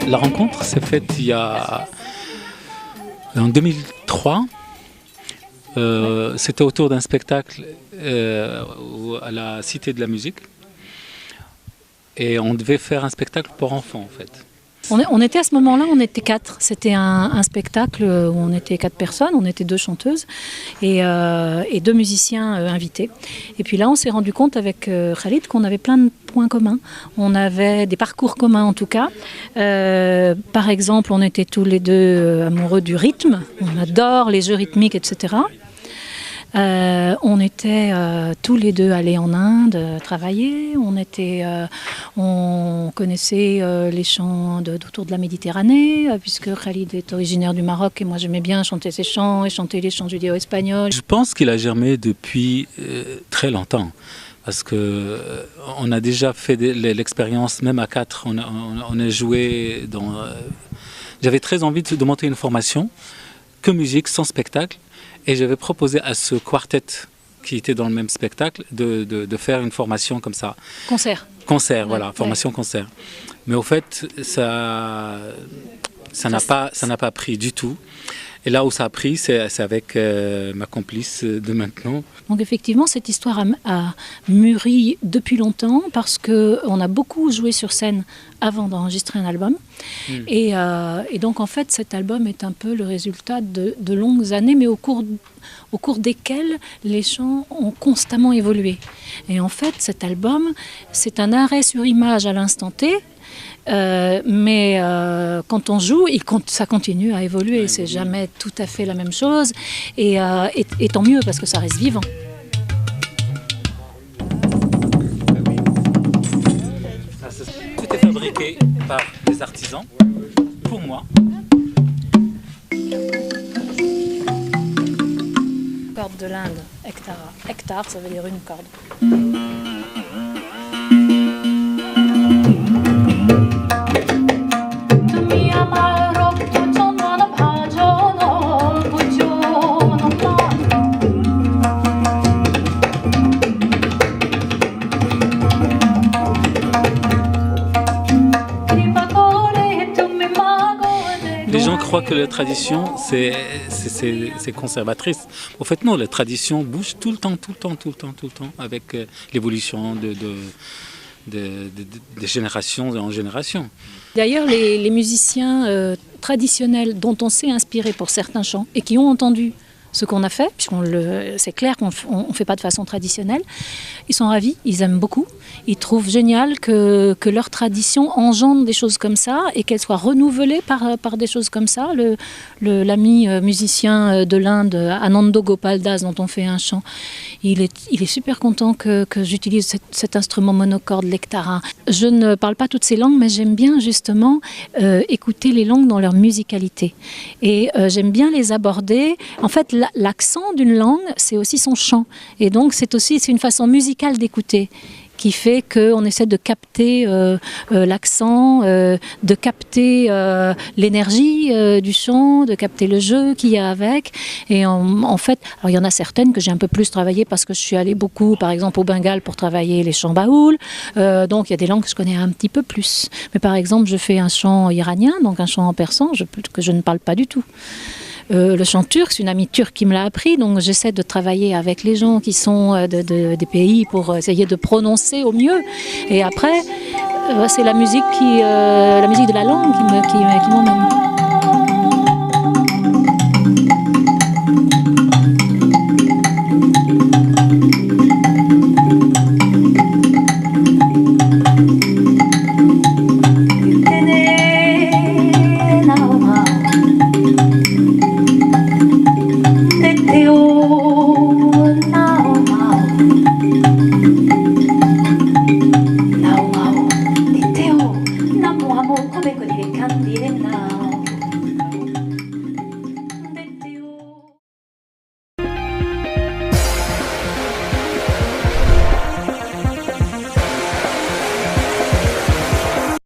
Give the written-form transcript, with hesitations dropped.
La rencontre s'est faite en 2003. C'était autour d'un spectacle à la Cité de la Musique. Et on devait faire un spectacle pour enfants, en fait. On était à ce moment-là, on était 4. C'était un spectacle où on était 4 personnes, on était 2 chanteuses et 2 musiciens invités. Et puis là, on s'est rendu compte avec Khalid qu'on avait plein de points communs. On avait des parcours communs en tout cas. Par exemple, on était tous les deux amoureux du rythme. On adore les jeux rythmiques, etc. On était tous les deux allés en Inde travailler. On connaissait les chants autour de la Méditerranée, puisque Khalid est originaire du Maroc et moi j'aimais bien chanter ses chants et chanter les chants judéo-espagnols. Je pense qu'il a germé depuis très longtemps. Parce qu'on a déjà fait l'expérience, même à 4, on a joué dans... J'avais très envie de monter une formation, que musique, sans spectacle. Et j'avais proposé à ce quartet qui était dans le même spectacle de faire une formation comme ça. Concert. Concert, voilà, formation concert. Mais au fait, ça n'a pas pris du tout. Et là où ça a pris, c'est avec ma complice de maintenant. Donc effectivement, cette histoire a mûri depuis longtemps parce qu'on a beaucoup joué sur scène avant d'enregistrer un album. Et donc en fait, cet album est un peu le résultat de longues années, mais au cours desquelles les chants ont constamment évolué. Et en fait, cet album, c'est un arrêt sur image à l'instant T, mais quand on joue, ça continue à évoluer. C'est jamais tout à fait la même chose. Et tant mieux, parce que ça reste vivant. Tout est fabriqué par des artisans, pour moi. Corde de l'Inde, hectare. Hectare, ça veut dire une corde. Les gens croient que la tradition, c'est conservatrice. En fait, non, la tradition bouge tout le temps, avec l'évolution des générations en génération. D'ailleurs, les musiciens traditionnels dont on s'est inspiré pour certains chants et qui ont entendu ce qu'on a fait, c'est clair qu'on ne fait pas de façon traditionnelle, ils sont ravis, ils aiment beaucoup. Ils trouvent génial que leur tradition engendre des choses comme ça et qu'elle soit renouvelée par des choses comme ça. L'ami musicien de l'Inde, Anando Gopal Das, dont on fait un chant, il est super content que j'utilise cet instrument monocorde, l'ektara. Je ne parle pas toutes ces langues, mais j'aime bien justement écouter les langues dans leur musicalité. Et j'aime bien les aborder. En fait, l'accent d'une langue, c'est aussi son chant. Et donc, c'est une façon musicale d'écouter qui fait qu'on essaie de capter l'accent, de capter l'énergie du chant, de capter le jeu qu'il y a avec. Et en fait, alors il y en a certaines que j'ai un peu plus travaillé parce que je suis allée beaucoup, par exemple, au Bengale pour travailler les chants baoul. Donc il y a des langues que je connais un petit peu plus. Mais par exemple, je fais un chant iranien, donc un chant en persan, que je ne parle pas du tout. Le chant turc, c'est une amie turque qui me l'a appris, donc j'essaie de travailler avec les gens qui sont des pays pour essayer de prononcer au mieux. Et après, c'est la musique de la langue qui m'emmène. Quebec